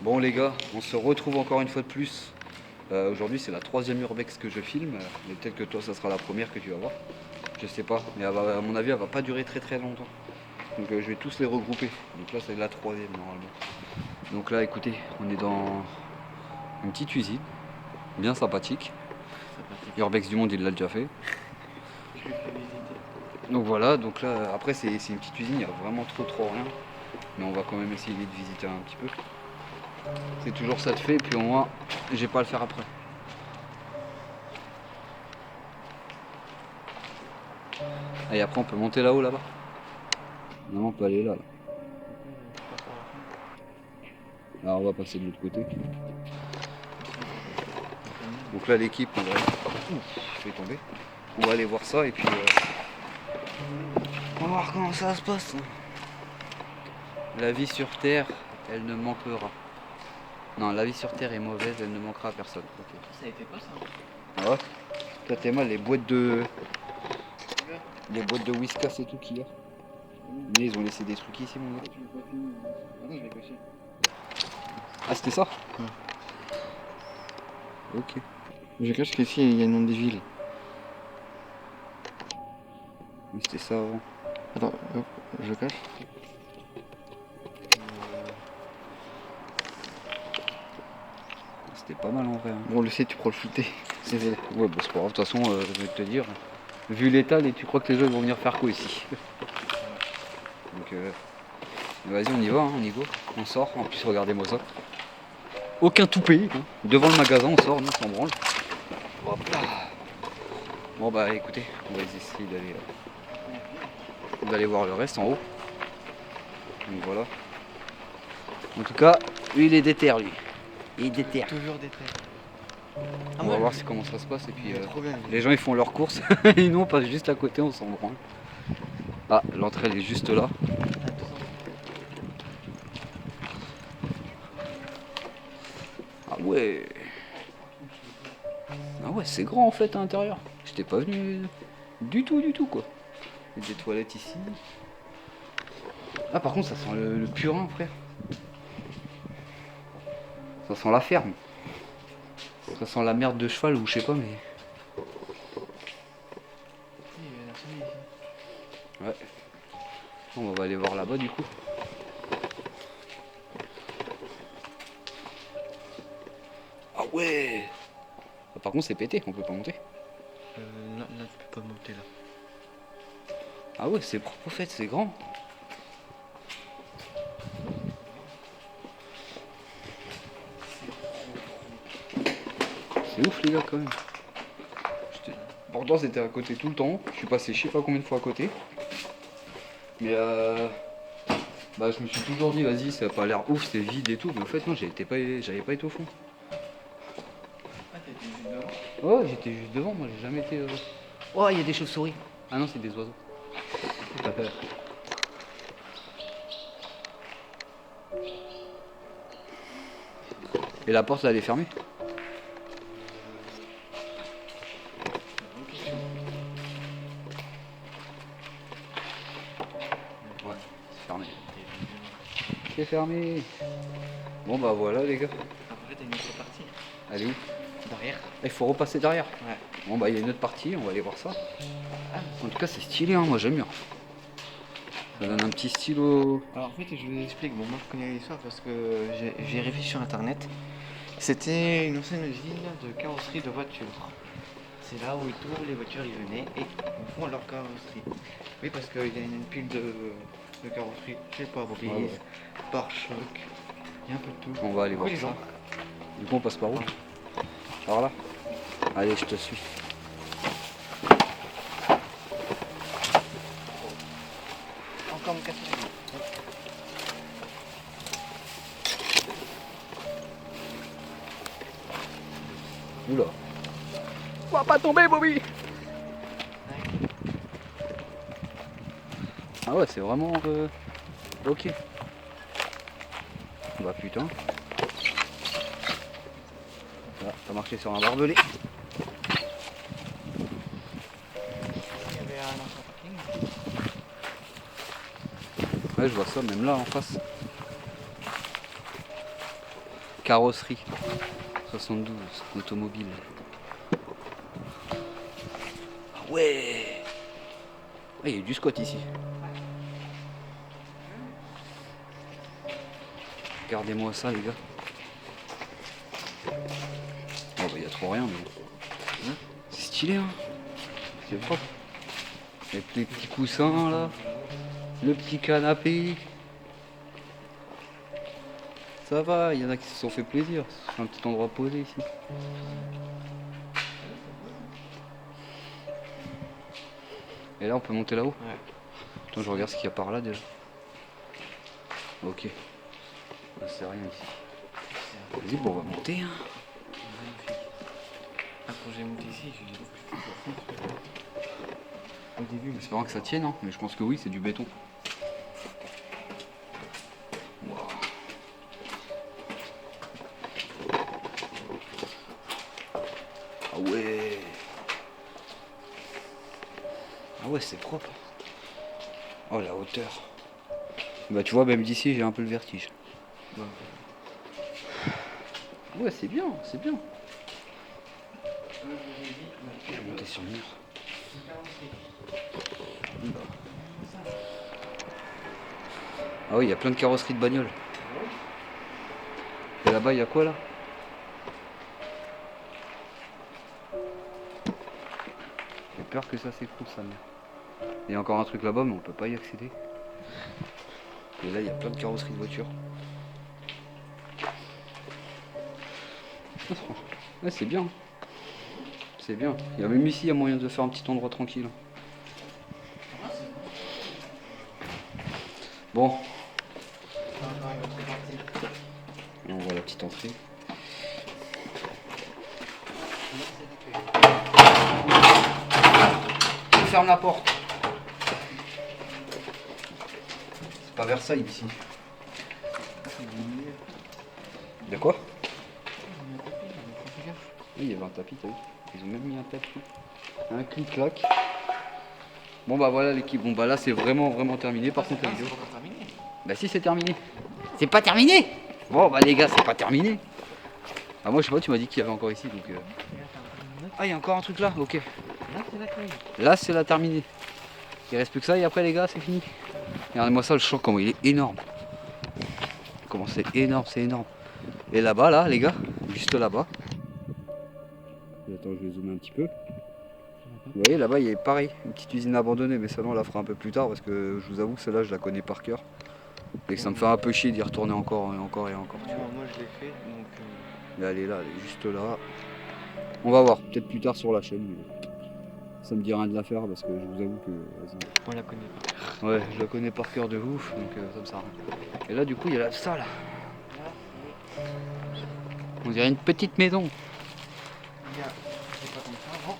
Bon les gars, on se retrouve encore une fois de plus. Aujourd'hui c'est la troisième urbex que je filme, mais peut-être que toi ça sera la première que tu vas voir. Je sais pas, mais à mon avis elle va pas durer très longtemps. Donc je vais tous les regrouper. Donc là c'est la troisième normalement. Donc là écoutez, on est dans une petite usine, bien sympathique. Urbex du monde il l'a déjà fait. Donc voilà, donc là après c'est une petite usine, il y a vraiment trop rien. Mais on va quand même essayer de visiter un petit peu. C'est toujours ça de fait, puis au moins j'ai pas à le faire après. Et après on peut monter là-haut là-bas. Non, on peut aller là. Alors on va passer de l'autre côté. Donc là l'équipe on va... je vais tomber. On va aller voir ça et puis on va voir comment ça se passe. La vie sur Terre, elle ne manquera. Non, la vie sur Terre est mauvaise, elle ne manquera à personne. Okay. Ça a été quoi ça? Ah ouais. Toi t'es mal les boîtes de... Les boîtes de Whiskas et tout qu'il y a. Mais ils ont laissé des trucs ici mon gars. Ah c'était ça? Ok. Je cache qu'ici il y a le nom des villes. Oui, c'était ça avant. Attends, hop, je cache. C'était pas mal en vrai. Hein. Bon, le C, tu pourras le shooter. Ouais, bah, c'est pas grave, de toute façon, je vais te dire. Vu l'état, tu crois que les gens vont venir faire quoi ici? Donc, vas-y, on y va, hein, on y va. On sort, en plus, regardez-moi ça. Aucun toupet, hein. Devant le magasin, on sort, nous, on s'en branle. Hop là. Bon, bah écoutez, on va essayer d'aller voir le reste en haut. Donc voilà. En tout cas, lui, il est déter, lui. Il est déter. Toujours des traits. On va voir comment ça se passe et puis trop bien, les gens ils font leurs courses et nous on passe juste à côté, on s'en branle. Ah, l'entrée elle est juste là. Ah ouais. Ah ouais, c'est grand en fait à l'intérieur. J'étais pas venu du tout quoi. Il y a des toilettes ici. Ah par contre ça sent le purin frère. Ça sent la ferme. Ça sent la merde de cheval ou je sais pas mais... Ouais. On va aller voir là-bas du coup. Ah ouais. Par contre c'est pété, on peut pas monter. Non, tu peux pas monter là. Ah ouais c'est propre au fait, c'est grand. C'est ouf les gars quand même. Pourtant c'était à côté tout le temps, je suis passé je sais pas combien de fois à côté. Mais bah je me suis toujours dit vas-y ça a pas l'air ouf, c'est vide et tout, mais en fait non j'avais pas été au fond. Ah t'étais juste devant? Ouais j'étais juste devant, moi j'ai jamais été... Oh il y a des chauves-souris. Ah non c'est des oiseaux. Et la porte là, elle est fermée? Ouais, c'est fermé. C'est fermé. Bon bah voilà les gars. Après t'as une autre partie. Elle est où? Derrière. Il faut repasser derrière. Ouais. Bon bah il y a une autre partie, on va aller voir ça. En tout cas c'est stylé, hein, moi j'aime bien. Ça donne un petit stylo. Alors en fait je vous explique, bon moi je connais l'histoire parce que j'ai réfléchi sur internet. C'était une ancienne usine de carrosserie de voitures. C'est là où tous les voitures ils venaient et ils font leur carrosserie. Oui parce qu'il y a une pile de carrosserie, je sais pas, brise, Ouais. pare-choc, il y a un peu de tout. On va aller voir Oui, les ça. gens. Du coup on passe par où? Par là. Allez je te suis. Encore me casser la gueule. Oula. On va pas tomber Bobby. Ah ouais c'est vraiment ok. Bah putain. Là, t'as marché sur un barbelé. Il y avait un ancien parking. Ouais je vois ça même là en face. carrosserie. 72, automobile. Ah ouais. Ah, il y a du squat ici. Regardez-moi ça les gars. Oh bah il y a trop rien mais. C'est stylé hein. C'est propre. Avec les petits coussins là. Le petit canapé. Ça va, il y en a qui se sont fait plaisir. C'est un petit endroit posé ici. Et là on peut monter là-haut. Ouais. Attends, je regarde ce qu'il y a par là déjà. Ok. Bah, c'est rien ici. Vas-y, bon, on va monter. Hein. Magnifique. Ah, quand j'ai monté ici, j'ai dit au début. J'espère que ça tienne, hein. Mais je pense que oui, c'est du béton. Wow. Ah ouais. Ah ouais, c'est propre. Oh la hauteur. Bah tu vois, même d'ici, j'ai un peu le vertige. Ouais. Ouais, c'est bien, c'est bien. Je vais monter sur le mur. Ah oui, il y a plein de carrosseries de bagnoles. Et là-bas, il y a quoi là? J'ai peur que ça s'écroule, sa mère. Il y a encore un truc là-bas, mais on peut pas y accéder. Et là, il y a plein de carrosseries de voitures. Ouais, c'est bien. C'est bien. Il y a même ici, il y a moyen de faire un petit endroit tranquille. Bon. Et on voit la petite entrée. Ferme la porte. C'est pas Versailles ici. De quoi? Oui, il y avait un tapis, t'as vu? Ils ont même mis un tapis. Un clic-clac. Bon bah voilà l'équipe. Bon bah là c'est vraiment terminé par contre la vidéo. Bah si c'est terminé. C'est pas terminé. Bon bah les gars c'est pas terminé. Ah moi je sais pas, tu m'as dit qu'il y avait encore ici donc. Ah il y a encore un truc là, ok. Là c'est la terminée. Il reste plus que ça et après les gars c'est fini. Regardez-moi ça le champ comment il est énorme. Comment c'est énorme, c'est énorme. Et là-bas là les gars, juste là-bas. Attends je vais zoomer un petit peu. Vous voyez là-bas il y a pareil, une petite usine abandonnée mais celle-là on la fera un peu plus tard parce que je vous avoue que celle-là je la connais par cœur. Et que ça me fait un peu chier d'y retourner encore et encore et encore. Tu vois. Moi je l'ai fait donc. Mais elle est là, elle est juste là. On va voir, peut-être plus tard sur la chaîne. Mais ça me dit rien de la faire parce que je vous avoue que. On la connaît pas. Ouais, je la connais par cœur de ouf, donc ça me sert à rien. Et là du coup il y a ça là. On dirait une petite maison. Regarde, c'est pas comme ça avant.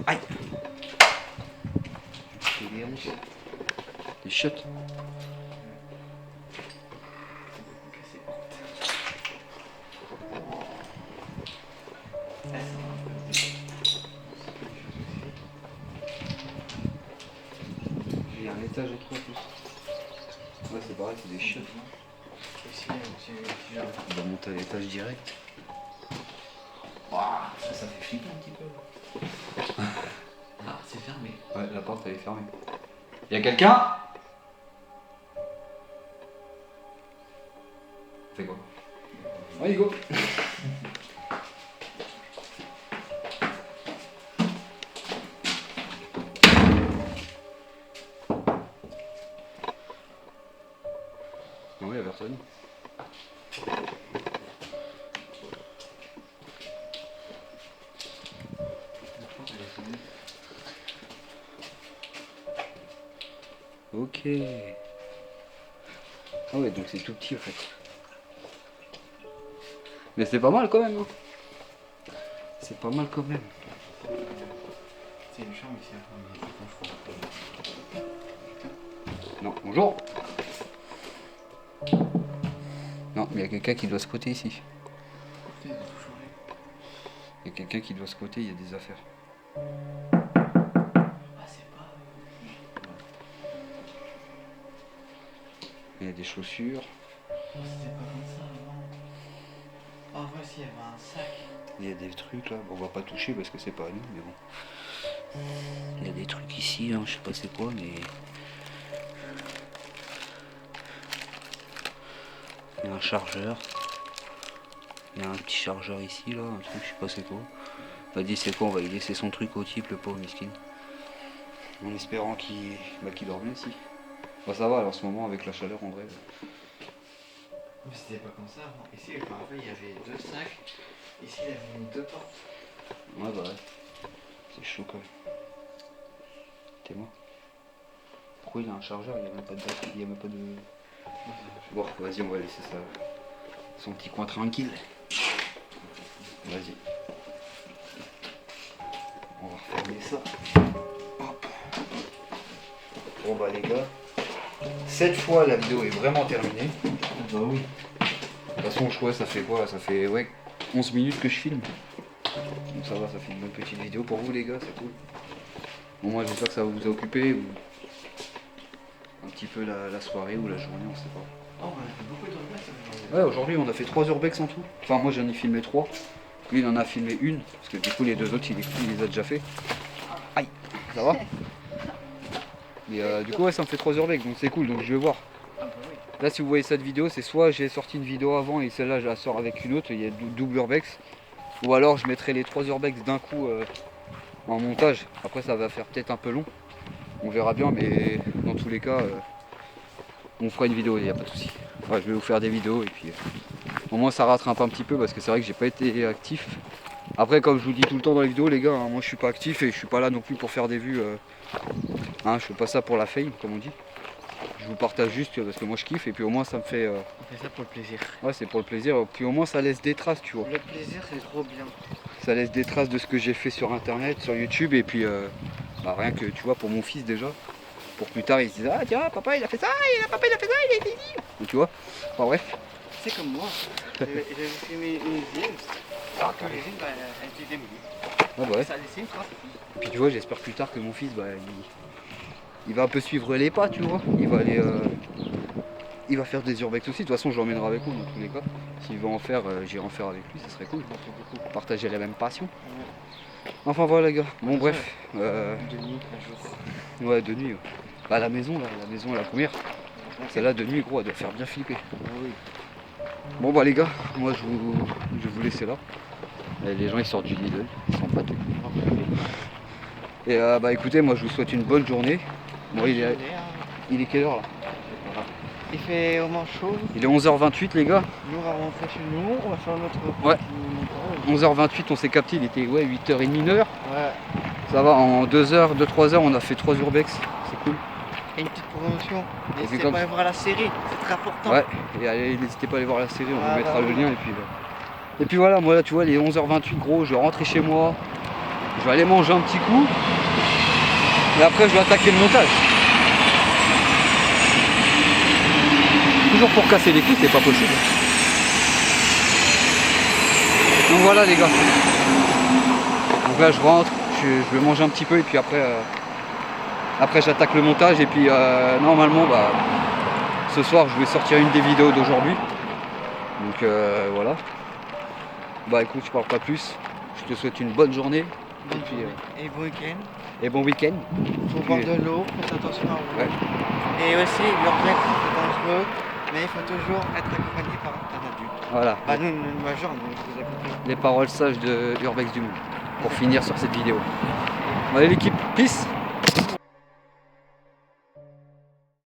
Aïe. C'est des ronces. Des chiottes. Il y a un étage au trop plus. Ouais c'est pareil, c'est des chiottes. On va monter à l'étage direct. Waouh, ça fait flipper un petit peu. Ah, c'est fermé. Ouais, la porte elle est fermée. Y'a quelqu'un? Fais quoi? Allez, go! Non, y'a personne. Ok. Ah ouais, donc c'est tout petit en fait. Mais c'est pas mal quand même. Hein. C'est pas mal quand même. C'est une chambre ici à fond. Non, bonjour. Non, mais il y a quelqu'un qui doit squatter ici. Ils ont tout changé. Il y a quelqu'un qui doit squatter, il y a des affaires. Ah, c'est pas. Il y a des chaussures. C'était pas comme ça avant. En vrai, aussi, il y avait un sac. Il y a des trucs là. Bon, on va pas toucher parce que c'est pas à nous, mais bon. Il y a des trucs ici, hein. Je sais pas c'est quoi, mais. Il y a un chargeur. Il y a un petit chargeur ici, là, un truc, je sais pas c'est quoi. On va dire c'est quoi, on va lui laisser son truc au type, le pauvre miskin. En espérant qu'il dort bien ici. Bah ça va, alors, en ce moment, avec la chaleur, en vrai. Mais c'était pas comme ça avant. Ici, je me rappelle, il y avait 2 sacs. Ici, il y avait mis 2 portes. Ouais, bah ouais. C'est chaud quand même. T'es moi. Pourquoi il a un chargeur, il n'y a même pas de batterie, il n'y a même pas de. Bon, vas-y, on va laisser ça. Son petit coin tranquille. Vas-y. On va refermer ça. Hop. Bon bah les gars, cette fois la vidéo est vraiment terminée. Bah oui. De toute façon, je crois ça fait quoi? Ça fait 11 minutes que je filme. Donc ça va, ça fait une bonne petite vidéo pour vous les gars, c'est cool. Bon, moi j'espère que ça vous a occupé ou un petit peu la soirée ou la journée, on sait pas. Oh, on a fait beaucoup de regrets, ça. Ouais, aujourd'hui on a fait 3 urbex en tout. Enfin, moi j'en ai filmé 3. Lui il en a filmé une, parce que du coup les 2 autres il les a déjà fait. Aïe, ça va? Mais du coup, ouais, ça me fait 3 urbex, donc c'est cool, donc je vais voir. Ah bah oui. Là, si vous voyez cette vidéo, c'est soit j'ai sorti une vidéo avant et celle-là je la sors avec une autre, il y a double urbex. Ou alors je mettrai les 3 urbex d'un coup en montage. Après, ça va faire peut-être un peu long. On verra bien, mais dans tous les cas, on fera une vidéo, il n'y a pas de souci. Enfin, je vais vous faire des vidéos et puis au moins ça rattrape un petit peu parce que c'est vrai que j'ai pas été actif. Après, comme je vous dis tout le temps dans les vidéos, les gars, hein, moi je suis pas actif et je suis pas là non plus pour faire des vues. Hein, je fais pas ça pour la fame, comme on dit. Je vous partage juste parce que moi je kiffe et puis au moins ça me fait. On fait ça pour le plaisir. Ouais, c'est pour le plaisir. Puis au moins ça laisse des traces, tu vois. Le plaisir, c'est trop bien. Ça laisse des traces de ce que j'ai fait sur internet, sur YouTube et puis bah, rien que tu vois pour mon fils déjà. Pour plus tard il se dise ah tiens papa il a fait ça, papa il a fait ça, il a été dit. Donc, tu vois. Enfin bref. C'est comme moi. J'avais filmé une usine. Alors que l'usine, bah, elle était démolie. Ah bah ouais. Ça a laissé une trace. Et puis tu vois, j'espère plus tard que mon fils bah, il va un peu suivre les pas, tu vois. Il va aller. Il va faire des urbex aussi, de toute façon je l'emmènerai avec moi dans tous les cas. S'il veut en faire, j'irai en faire avec lui, ça serait cool. Partager la même passion. Enfin voilà les gars, bon bref. De nuit, un jour. Ouais, de nuit. Ouais. Bah la maison là, la première. Celle-là de nuit gros, elle doit faire bien flipper. Ah oui. Bon bah les gars, moi je vais vous laisser là. Et les gens ils sortent du Lidl, ils sont pas tout. Et bah écoutez, moi je vous souhaite une bonne journée. Moi il est quelle heure là? Il fait au moins chaud. Il est 11h28 les gars. Nous, on va rentrer chez nous. On va faire notre. Ouais. petit montage. 11h28 on s'est capté, il était 8h30, 9h. Ouais. Ça va, en 2h, 2-3 heures on a fait 3 urbex, c'est cool. Et une petite promotion. puis N'hésitez comme pas à ça- voir la série, c'est très important. Ouais, et allez, n'hésitez pas à aller voir la série, on vous mettra bah le oui. lien et puis voilà, moi là tu vois, il est 11h28 gros, je vais rentrer chez moi, je vais aller manger un petit coup, et après je vais attaquer le montage. Toujours pour casser les couilles, c'est pas possible. Donc voilà les gars. Donc là je rentre, je vais manger un petit peu et puis après j'attaque le montage et puis normalement bah, ce soir je vais sortir une des vidéos d'aujourd'hui. Donc voilà. Bah écoute, je parle pas plus. Je te souhaite une bonne journée. Bonne Et puis, journée. Et bon week-end. Et bon week-end. Faut boire de l'eau, faites attention à vous. Ouais. Et aussi, l'urbex c'est dangereux, mais il faut toujours être accompagné par un adulte. Voilà. Bah nous, une majeur, nous vous accompagnons. Les paroles sages de Urbex du Monde. Pour finir sur cette vidéo. Allez l'équipe, peace.